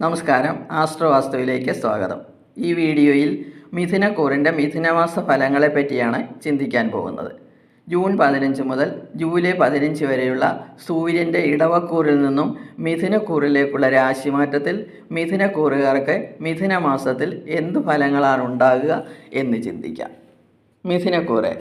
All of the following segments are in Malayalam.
നമസ്കാരം, ആസ്ട്രോവാസ്തുവിലേക്ക് സ്വാഗതം. ഈ വീഡിയോയിൽ മിഥുനക്കൂറിൻ്റെ മിഥുനമാസ ഫലങ്ങളെ പറ്റിയാണ് ചിന്തിക്കാൻ പോകുന്നത്. ജൂൺ 15 മുതൽ ജൂലൈ 15 വരെയുള്ള സൂര്യൻ്റെ ഇടവക്കൂറിൽ നിന്നും മിഥുനക്കൂറിലേക്കുള്ള രാശിമാറ്റത്തിൽ മിഥുനക്കൂറുകാർക്ക് മിഥുനമാസത്തിൽ എന്ത് ഫലങ്ങളാണ് ഉണ്ടാകുക എന്ന് ചിന്തിക്കാം. മിഥുനക്കൂറ്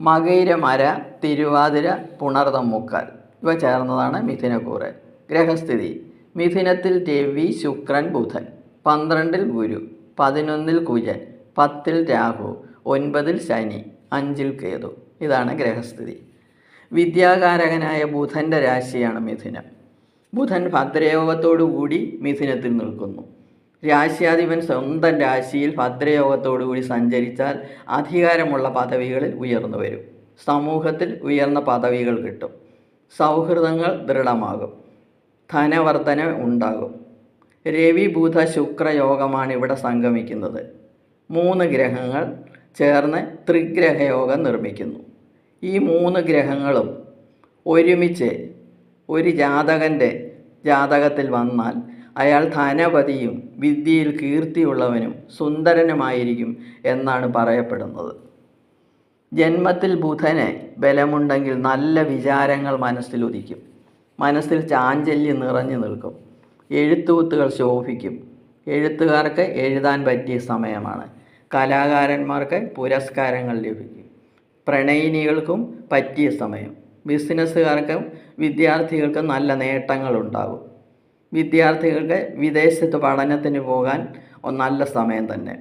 മകയിരമര, തിരുവാതിര, പുണർതം മുക്കാൽ ഇവ ചേർന്നതാണ് മിഥുനക്കൂറ്. ഗ്രഹസ്ഥിതി: മിഥുനത്തിൽ രവി, ശുക്രൻ, ബുധൻ, 12-ൽ ഗുരു, 11-ൽ കുജൻ, 10-ൽ രാഹു, 9-ൽ ശനി, 5-ൽ കേതു. ഇതാണ് ഗ്രഹസ്ഥിതി. വിദ്യാകാരകനായ ബുധൻ്റെ രാശിയാണ് മിഥുനം. ബുധൻ ഭദ്രയോഗത്തോടുകൂടി മിഥുനത്തിൽ നിൽക്കുന്നു. രാശ്യാധിപൻ സ്വന്തം രാശിയിൽ ഭദ്രയോഗത്തോടുകൂടി സഞ്ചരിച്ചാൽ അധികാരമുള്ള പദവികളിൽ ഉയർന്നു വരും. സമൂഹത്തിൽ ഉയർന്ന പദവികൾ കിട്ടും. സൗഹൃദങ്ങൾ ദൃഢമാകും. ധനവർധന ഉണ്ടാകും. രവി ബുധ ശുക്രയോഗമാണ് ഇവിടെ സംഗമിക്കുന്നത്. 3 ഗ്രഹങ്ങൾ ചേർന്ന് ത്രിഗ്രഹയോഗം നിർമ്മിക്കുന്നു. ഈ 3 ഗ്രഹങ്ങളും ഒരുമിച്ച് ഒരു ജാതകത്തിൽ വന്നാൽ അയാൾ ധനപതിയും വിദ്യയിൽ കീർത്തിയുള്ളവനും സുന്ദരനുമായിരിക്കും എന്നാണ് പറയപ്പെടുന്നത്. ജന്മത്തിൽ ബുധന് ബലമുണ്ടെങ്കിൽ നല്ല വിചാരങ്ങൾ മനസ്സിലുദിക്കും. മനസ്സിൽ ചാഞ്ചല്യം നിറഞ്ഞു നിൽക്കും. എഴുത്തുകുത്തുകൾ ശോഭിക്കും. എഴുത്തുകാർക്ക് എഴുതാൻ പറ്റിയ സമയമാണ്. കലാകാരന്മാർക്ക് പുരസ്കാരങ്ങൾ ലഭിക്കും. പ്രണയിനികൾക്കും പറ്റിയ സമയം. ബിസിനസ്സുകാർക്കും വിദ്യാർത്ഥികൾക്കും നല്ല നേട്ടങ്ങളുണ്ടാകും. വിദ്യാർത്ഥികൾക്ക് വിദേശത്ത് പഠനത്തിന് പോകാൻ നല്ല സമയം തന്നെ.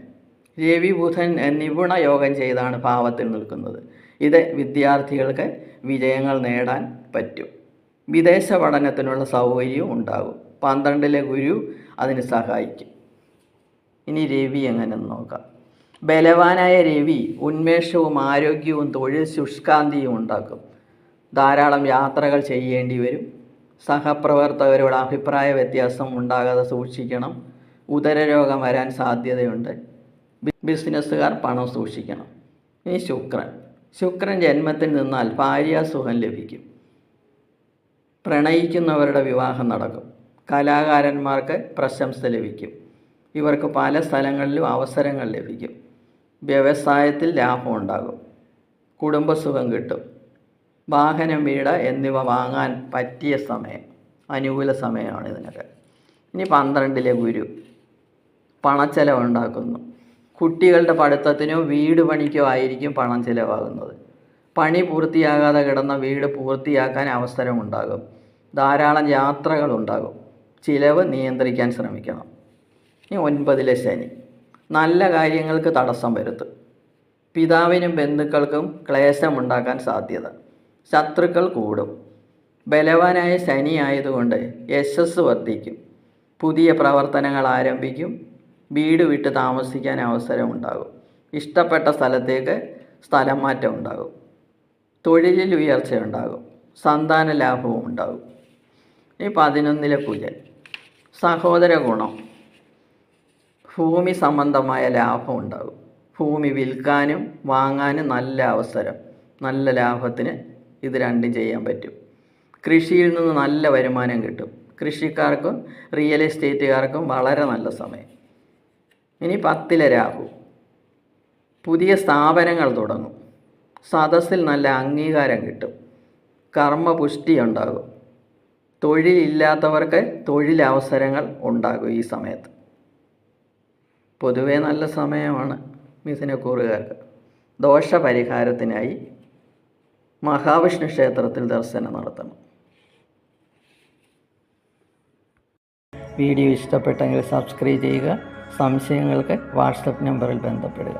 രവി ബുധൻ നിപുണ യോഗം ചെയ്താണ് ഭാവത്തിൽ നിൽക്കുന്നത്. ഇത് വിദ്യാർത്ഥികൾക്ക് വിജയങ്ങൾ നേടാൻ പറ്റും. വിദേശ പഠനത്തിനുള്ള സൗകര്യവും ഉണ്ടാകും. 12-ലെ ഗുരു അതിന് സഹായിക്കും. ഇനി രവി എങ്ങനെയെന്ന് നോക്കാം. ബലവാനായ രവി ഉന്മേഷവും ആരോഗ്യവും തൊഴിൽ ശുഷ്കാന്തിയും ഉണ്ടാക്കും. ധാരാളം യാത്രകൾ ചെയ്യേണ്ടി വരും. സഹപ്രവർത്തകരോട് അഭിപ്രായ വ്യത്യാസം ഉണ്ടാകാതെ സൂക്ഷിക്കണം. ഉദരരോഗം വരാൻ സാധ്യതയുണ്ട്. ബിസിനസ്സുകാർ പണം സൂക്ഷിക്കണം. ഇനി ശുക്രൻ ജന്മത്തിൽ നിന്നാൽ ഭാര്യാസുഖം ലഭിക്കും. പ്രണയിക്കുന്നവരുടെ വിവാഹം നടക്കും. കലാകാരന്മാർക്ക് പ്രശംസ ലഭിക്കും. ഇവർക്ക് പല സ്ഥലങ്ങളിലും അവസരങ്ങൾ ലഭിക്കും. വ്യവസായത്തിൽ ലാഭം ഉണ്ടാകും. കുടുംബസുഖം കിട്ടും. വാഹനം, വീട് എന്നിവ വാങ്ങാൻ പറ്റിയ സമയം, അനുകൂല സമയമാണ് ഇതിനൊക്കെ. ഇനി 12-ലെ ഗുരു പണച്ചെലവുണ്ടാക്കുന്നു. കുട്ടികളുടെ പഠിത്തത്തിനോ വീട് പണിക്കോ ആയിരിക്കും പണം ചിലവാകുന്നത്. പണി പൂർത്തിയാകാതെ കിടന്ന വീട് പൂർത്തിയാക്കാൻ അവസരമുണ്ടാകും. ധാരാളം യാത്രകളുണ്ടാകും. ചിലവ് നിയന്ത്രിക്കാൻ ശ്രമിക്കണം. ഇനി 9-ലെ ശനി നല്ല കാര്യങ്ങൾക്ക് തടസ്സം വരുത്തും. പിതാവിനും ബന്ധുക്കൾക്കും ക്ലേശമുണ്ടാക്കാൻ സാധ്യത. ശത്രുക്കൾ കൂടും. ബലവാനായ ശനി ആയതുകൊണ്ട് യശസ് വർദ്ധിക്കും. പുതിയ പ്രവർത്തനങ്ങൾ ആരംഭിക്കും. വീട് വിട്ട് താമസിക്കാൻ അവസരമുണ്ടാകും. ഇഷ്ടപ്പെട്ട സ്ഥലത്തേക്ക് സ്ഥലം മാറ്റം ഉണ്ടാകും. തൊഴിലിൽ ഉയർച്ചയുണ്ടാകും. സന്താന ലാഭവും ഉണ്ടാകും. ഈ 11-ലെ കുജൻ സഹോദര ഗുണം. ഭൂമി സംബന്ധമായ ലാഭം ഉണ്ടാകും. ഭൂമി വിൽക്കാനും വാങ്ങാനും നല്ല അവസരം. നല്ല ലാഭത്തിന് ഇത് രണ്ടും ചെയ്യാൻ പറ്റും. കൃഷിയിൽ നിന്ന് നല്ല വരുമാനം കിട്ടും. കൃഷിക്കാർക്കും റിയൽ എസ്റ്റേറ്റുകാർക്കും വളരെ നല്ല സമയം. ഇനി 10-ലെ രാഹു പുതിയ സ്ഥാപനങ്ങൾ തുടങ്ങും. സദസ്സിൽ നല്ല അംഗീകാരം കിട്ടും. കർമ്മപുഷ്ടി ഉണ്ടാകും. തൊഴിലില്ലാത്തവർക്ക് തൊഴിലവസരങ്ങൾ ഉണ്ടാകും. ഈ സമയത്ത് പൊതുവെ നല്ല സമയമാണ് മിഥുനക്കൂറുകാർക്ക്. ദോഷപരിഹാരത്തിനായി മഹാവിഷ്ണു ക്ഷേത്രത്തിൽ ദർശനം നടത്തണം. വീഡിയോ ഇഷ്ടപ്പെട്ടെങ്കിൽ സബ്സ്ക്രൈബ് ചെയ്യുക. സംശയങ്ങൾക്ക് വാട്സപ്പ് നമ്പറിൽ ബന്ധപ്പെടുക.